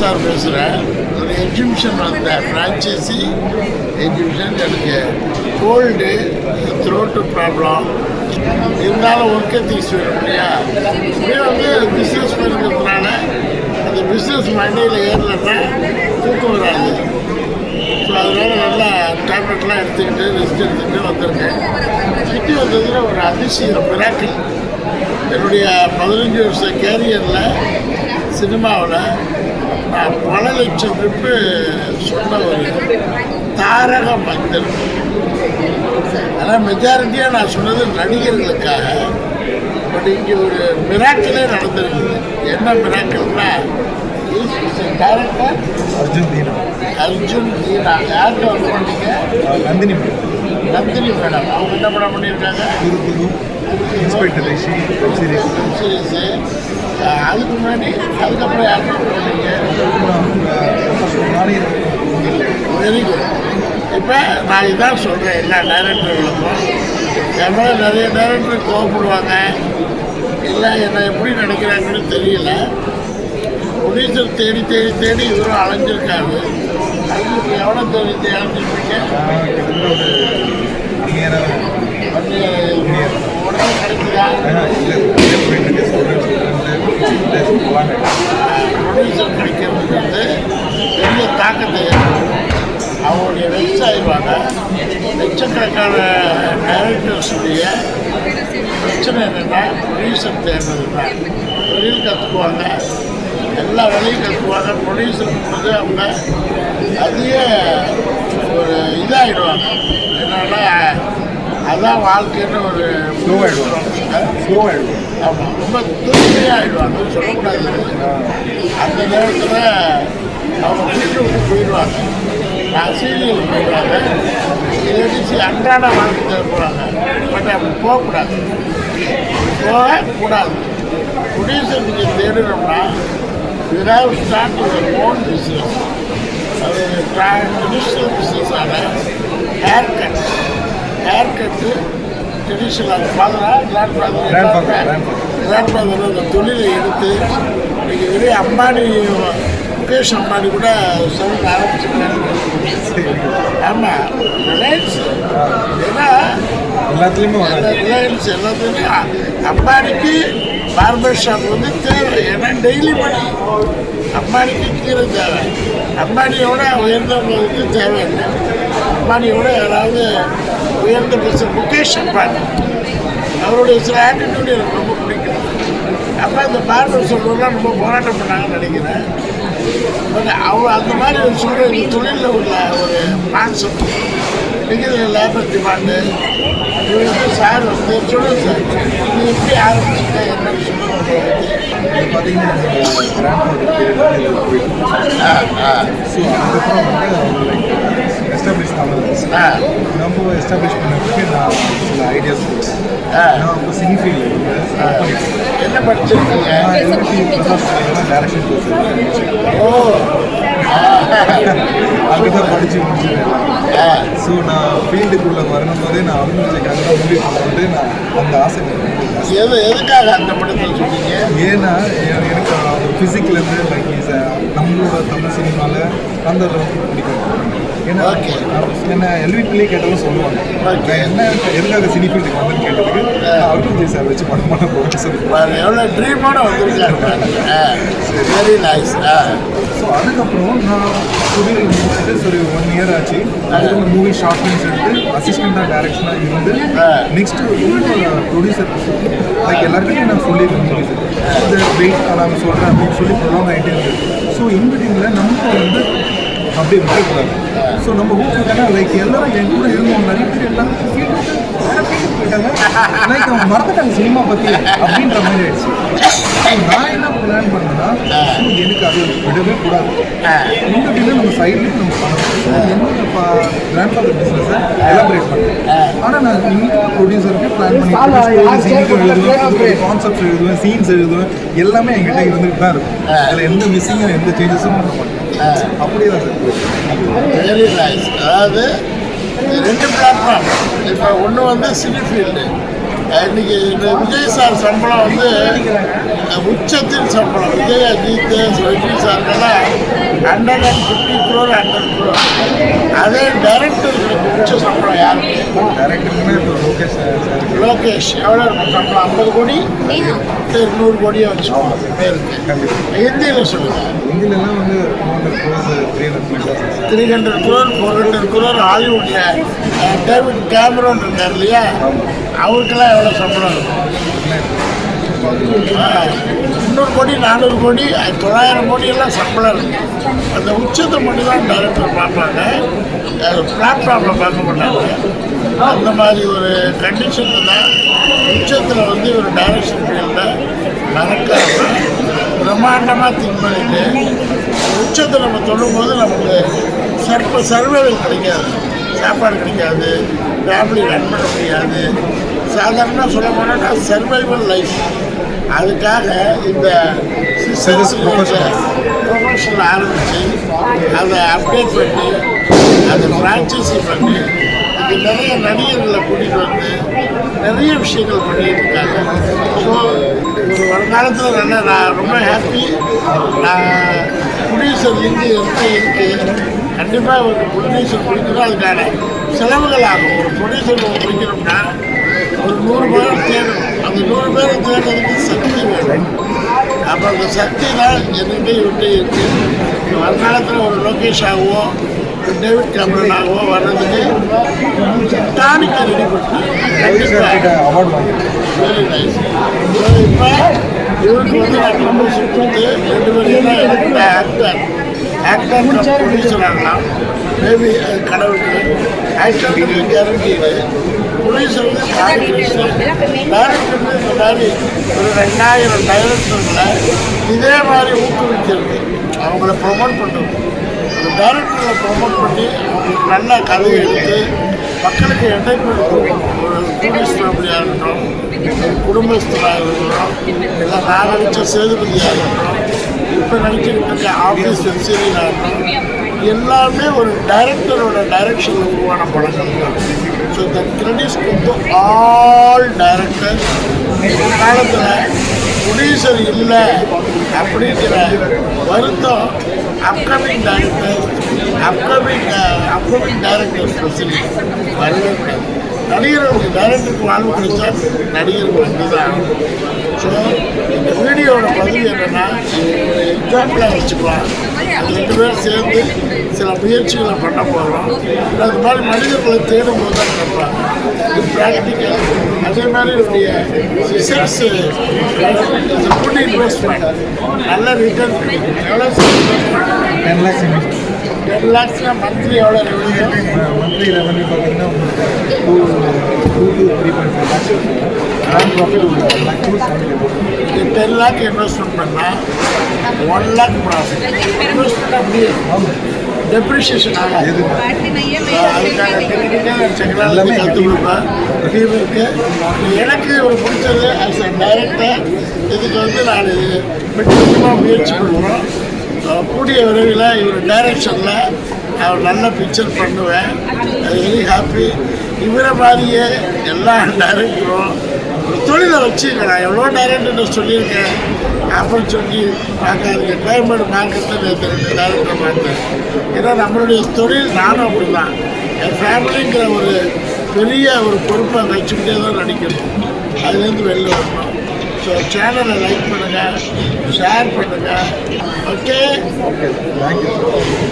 Sir பேசுகிறேன். ஒரு exhibition வந்தேன், ஃப்ரான்ச்சைசி எக்ஸிபிஷன். எனக்கு கோல்டு, த்ரோட்டு ப்ராப்ளம் இருந்தாலும் ஒர்க்கை தீஸ் வேணும் இல்லையா. இப்படியே வந்து பிஸ்னஸ் பண்ணுறதுனால அந்த பிஸ்னஸ் மண்டையில் ஏறலைன்னா தூக்கம் வராது. ஸோ அதனால் நல்லா டேப்லெட்லாம் எடுத்துக்கிட்டு ரெஸ்ட் எடுத்துக்கிட்டு வந்திருக்கேன். சுற்றி வந்ததில் ஒரு அதிசயம் மிராக்கிள். என்னுடைய 15 வருஷ கேரியரில் சினிமாவில் நான் பல லட்சம் ட்ரிப்பு சொன்ன ஒரு தாரக மந்திரம். ஆனால் மெஜாரிட்டியாக நான் சொன்னது நடிகர்களுக்காக. பட் இங்கே ஒரு மிராக்கிளே நடந்திருக்குது. என்ன மிராக்கிள்னா, டைரக்டர் அர்ஜுன் தீனா யார்கிட்ட வந்து பண்ணீங்க? நந்தினி மேடம். அவங்க என்ன படம் பண்ணியிருக்காங்க? சீரீஸு. அதுக்கு முன்னாடி அதுக்கப்புறம் யார் பண்ணீங்க? Very good. இப்போ நான் இதான் சொல்கிறேன் எல்லா டைரக்டர்களுக்கும். என் மேலே நிறைய டைரக்டர் கோவப்படுவாங்க, இல்லை என்னை எப்படி நினைக்கிறாங்கன்னு தெரியல. ப்ரொடியூசர் தேடி தேடி தேடி இவரும் அலைஞ்சிருக்காரு. அதுக்கு எவ்வளோ தேடி அலைஞ்சிருப்பீங்க? உடனே கிடைக்குதா? ப்ரொடியூசர் கிடைக்கிறது வந்து பெரிய தாக்கத்தை அவங்களுடைய வெப்ஸ் ஆயிடுவாங்க. லட்சக்கணக்கான டைரக்டர்ஸுடைய பிரச்சனை என்னென்னா, ப்ரொடியூசர் தேர்ந்தது தான். தொழில் கற்றுக்குவாங்க, எல்லா வேலையும் கற்றுக்குவாங்க. ப்ரொடியூசர் வந்து அவங்க அதிக ஒரு இதாகிடுவாங்க. என்னன்னா அதான் வாழ்க்கைன்னு ஒரு ஆமாம், ரொம்ப தூய்மையாக ஆகிடுவாங்க. சொல்லக்கூடாது. அந்த நேரத்தில் அவங்க வீட்டு விட்டு போயிடுவாங்க. நான் சீரியல் போயிடுவாங்க, இல்லாட்டி அன்றாட வாழ்க்கை போகிறாங்க. பட் அப்படி போகக்கூடாது. ப்ரொடியூசர் நீங்கள் தேடணும்னா you have start your own business. அது ட்ரெடிஷ்னல் பிஸ்னஸான ஹேர் கட்டு ட்ரெடிஷ்னல் ஃபாதரா கிராண்ட் ஃபாதர் அந்த தொழிலை எடுத்து இன்றைக்கி பெரிய அம்பானி, முகேஷ் அம்பானி கூட சொல்ல ஆரம்பிச்சுருக்காங்க. ஆமாம், ரிலையன்ஸ். ஏன்னா ரிலையன்ஸ் எல்லாத்துலேயுமே அம்பானிக்கு பார்பர் ஷாப் வந்து தேவை. ஏன்னா டெய்லி மணி. அம்பானிக்கு கீரை தேவை. அம்பானியோட உயர்ந்தவங்களுக்கு தேவையில்லை. அம்பானியோட யாராவது உயர்ந்த பேசுகிற முகேஷ் அம்பானி, அவருடைய சில ஆட்டிடியூடு எனக்கு ரொம்ப பிடிக்கும். அப்போ இந்த பார்பர் ஷாப்லாம் ரொம்ப போராட்டம் பண்ணாங்கன்னு நினைக்கிறேன். பட் அவர் அந்த மாதிரி ஒரு சொல்கிற இந்த தொழிலில் உள்ள ஒரு கான்செப்ட் நீங்கள் லேபர் டிமாண்டு இவருக்கு சார் வந்து சொல்லுங்கள் சார், இது எப்படி ஆரம்பிச்சுங்க என்னன்னு சொல்லுவாங்க. பார்த்தீங்கன்னா ஸோ அதுக்கப்புறம் வந்து அவங்க எஸ்டாப்ளிஷ் பண்ணது. நம்ம எஸ்டாப்ளிஷ் பண்ணதுக்கு நான் சில ஐடியாஸ் கொடுத்தேன். நான் இப்போ சினி ஃபீல்டில் என்ன படிச்சிருக்கீங்க? டைரக்ஷன் கோர்ஸ் அதுதான் படித்து முடிச்சிருக்கேன். ஸோ நான் ஃபீல்டுக்குள்ளே வரும்போதே நான் அனுபவிச்சக்காக தான் முடிவு பண்ணிட்டு நான் அந்த ஆசை. எதுக்காக அந்த படத்தில் சொன்னீங்க? ஏன்னா எனக்கு ஃபிசிக்லேருந்து லைக் நம்மளோட தமிழ் சினிமாவில் அந்த அளவுக்கு பிடிக்கும். ஏன்னா என்ன எல்விபிலே கேட்டாலும் சொல்லுவாங்க, என்ன எதுக்காக சினி ஃபீல்டுக்கு வந்து கேட்டதுக்கு அர்ஜுன் ஜெய் சார் வச்சு படம் பண்ண போகிறேன் சொல்லுவாங்க. எவ்வளோ ட்ரீமோட வந்துருக்காங்க. Very nice. ஸோ அதுக்கப்புறம் நான் தொழில் முடிச்சுட்டு சரி 1 year ஆச்சு. அதுக்கப்புறம் மூவி ஷார்ட் ஃபிலிம்ஸ் எடுத்து அசிஸ்டண்டாக டைரக்ஷனாக இருந்து நெக்ஸ்ட்டு ப்ரொடியூசர் லைக் எல்லாருக்கிட்டையும் நான் சொல்லியிருக்கேன், இந்த வெயிட் நான் சொல்கிறேன் அப்படின்னு சொல்லி ப்ரொலாங் ஆகிட்டே இருந்தது. ஸோ இன்பிட்வீனில் நமக்கு வந்து அப்படியே விட்டுக்கூடாது. ஸோ நம்ம ஊக்குவிட்டா லைக் எல்லாரும் என் கூட இருந்தவங்க நிறைய பேர் எல்லாம் ஃபீல்டு போயிட்டாங்க, லைக் அவங்க மறந்துட்டாங்க சினிமா பற்றி அப்படின்ற மாதிரி ஆயிடுச்சு. நான் என்ன பிளான் பண்ணேன்னா, எனக்கு அது விடவே கூடாது. இன்பிட்வீனில் நம்ம சைட்லேயும் நம்ம பண்ணணும். என்னோட கிராண்ட் ஃபாதர் பிஸ்னஸை எலாபரேட் பண்ணேன். ஆனால் நான் இன்னைக்கு ப்ரொடியூசருக்கு பிளான் பண்ணி எழுதுவேன், கான்செப்ட்ஸ் எழுதுவேன், சீன்ஸ் எழுதுவேன், எல்லாமே என்கிட்ட இருந்துகிட்டு தான் இருக்கும். அதில் எந்த மிஸ்ஸிங்கும் எந்த சேஞ்சஸும் பண்ண மாட்டேன். அப்படியே தான் சார். Very nice. அதாவது 2 பிளாட்ஃபார்ம். இப்போ ஒன்று வந்து சினி ஃபீல்டு. இன்றைக்கி இந்த விஜய் சார் சம்பளம் வந்து உச்சத்தின் சம்பளம். Vijay, Ajith, Rajini சாருக்கெல்லாம் 150 crore 100 crore. அதே டைரக்டர்களுக்கு உச்ச சம்பளம் யாருக்கு? டேரக்டர்னா இப்போ லோகேஷ் சார். லோகேஷ் எவ்வளோ இருக்கும் சம்பளம்? 50 கோடி 100 கோடியை வச்சுக்கோங்க பேருக்கு. ஹிந்தியில் சொல்லுங்க. இந்தியிலலாம் வந்து 200 crores 300 crore 400 crore. ஹாலிவுட்டில் David Cameron இருக்கார் இல்லையா, அவருக்கெல்லாம் எவ்வளோ சம்பளம் இருக்கும்? 300 கோடி 400 கோடி 900 கோடியெல்லாம் சம்பளம் இருக்கும். அந்த உச்சத்தை மட்டும் தான் டைரக்டர் பார்ப்பாங்க, பிளாட்ஃபார்மில் பார்க்க மாட்டாங்க. அந்த மாதிரி ஒரு கண்டிஷனில் தான் உச்சத்தில் வந்து ஒரு டைரக்ஷன் ஃபீல்டில் மறக்காம பிரம்மாண்டமாக திங்க் பண்ணிட்டு உச்சத்தை நம்ம தொடும்போது நமக்கு சர்வைவல் கிடைக்காது, சாப்பாடு கிடைக்காது, ஃபேமிலி ரன் பண்ண முடியாது. சாதாரணமாக சொல்ல போனோம்னா சர்வைவல் லைஃப். அதுக்காக இந்த ப்ரொஃபஷனல் ஆரம்பித்து அதை அப்டேட் பண்ணி அதை ஃப்ரான்ச்சைசி பண்ணி இது நிறைய நடிகர்களை கூட்டிகிட்டு வந்து நிறைய விஷயங்கள் பண்ணிட்டு இருக்காங்க. ஸோ ஒரு வருங்காலத்தில் நான் ரொம்ப ஹாப்பி. நான் ப்ரொடியூசர் இருக்கு கண்டிப்பாக ஒரு ப்ரொடியூசர் பிடிக்கணும். அதுக்கான செலவுகள் ஆகும். ஒரு ப்ரொடியூசர் பிடிக்கணும்னா ஒரு 100 பேர் தேடணும். அந்த 100 பேரை தேடுறதுக்கு சக்தி வேணும். அப்போ அந்த சக்தி தான் எதுவுமே விட்டு இருக்குது. வருங்காலத்தில் ஒரு லோகேஷ் ஆகவோ டேவிட் கேமரனாகவோ வர்றதுக்கு டானிக்கை ரெடி பண்ணி அவார்ட் வாங்கி வெரி நைஸ். இப்போ இவருக்கு வந்து நான் ப்ரமோஷன் கொடுத்து 2 பேரும் தான் எடுத்த ஆக்டர் ப்ரொடியூசர் ஆகலாம். மேபி அது கடவுளுக்கு ஆக்டருக்கு கேரண்டீடு. ப்ரொடியூசர் வந்து டேரக்டர் இந்த மாதிரி ஒரு 2000 டைரக்டர்களை இதே மாதிரி ஊக்குவிக்கிறது, அவங்கள ப்ரொமோட் பண்ணுறது. ஒரு டைரக்டரை ப்ரொமோட் பண்ணி அவங்களுக்கு நல்ல கதையை எடுத்து மக்களுக்கு என்டர்டைன்மெண்ட் கொடுக்கணும். ஒரு டூரிஸ்ட் ஃபேமிலியாக இருக்கட்டும், ஒரு குடும்பஸ்தராக இருக்கட்டும், இல்லை நான் நடித்த சேதுபதியாக இருக்கட்டும், இப்போ நடிச்சுக்கிட்டு இருக்க ஆஃபீஸ் வெப்சீரியாக இருக்கட்டும், எல்லாமே ஒரு டைரக்டரோட டைரக்ஷனில் உருவான படங்கள் தான். So the credits to all director. காலத்தில் ப்ரொடியூசர் இல்லை அப்படிங்கிற வருத்தம் அப்கமிங் டைரக்டர் ஸ்பெஷலி வரவே கூடாது. நடிகர்களுக்கு டைரக்டருக்கு வாழ்வு கிடைச்சா நடிகர்கள் வந்து தான். ஸோ இந்த வீடியோட பதிவு என்னென்னா ஒரு எக்ஸாம்பிளாக வச்சுக்கலாம். அது 2 பேரும் சேர்ந்து சில முயற்சிகளை பண்ண போகிறோம். அது மாதிரி மனிதர்களை தேடும் போது தான் பண்ணுறாங்க. இது ப்ராக்டிக்கல். அதே மாதிரி என்னுடைய ரிசர்ச் குட் இன்வெஸ்ட்மெண்ட், நல்ல ரிட்டர்ன் கிடைக்கும். எவ்வளோ 10 lakhs 10 lakhsனா மந்த்லி எவ்வளோ ரெவன்யூ? மந்த்லி ரெவன்யூ பார்த்தீங்கன்னா உங்களுக்கு 2 to 3.5 lakhs நான் profit 1 lakh to 70. 10 lakh investment பண்ணால் 1 lakh ப்ராஃபிட். இன்வெஸ்ட்மெண்ட் அப்படியே டெப்ரிஷியேஷன் ஆகாது. அதுக்கான டெக்னிக்கல் செக்னாலஜி கற்றுக் கொடுப்பேன் டீமுக்கு. எனக்கு ஒரு பிடிச்சது ஆஸ் அ டைரக்டர் இதுக்கு வந்து நான் கொஞ்சமாக முயற்சி பண்ணுறோம். கூடிய விரைவில் இவர் டைரக்ஷனில் அவர் நல்ல பிக்சர் பண்ணுவேன். அது வெரி ஹாப்பி. இவரை மாதிரியே எல்லா டைரக்டரும் ஒரு தொழிலை வச்சு நான் எவ்வளோ டைரக்டர் சொல்லியிருக்கேன் அப்படின்னு சொல்லி பார்க்காதீங்க. கோயம்பேடு மார்க்கெட்டில் நேற்று 2 டைரக்டர் பார்த்தேன். ஏன்னா நம்மளுடைய தொழில் நானும் அப்படி தான். என் ஃபேமிலிங்கிற ஒரு பெரிய ஒரு பொறுப்பை வச்சுக்கிட்டே தான் நடிக்கணும். அதுலேருந்து வெளில வரணும். ஸோ சேனலை லைக் பண்ணுங்கள், ஷேர் பண்ணுங்கள். Okay, thank you.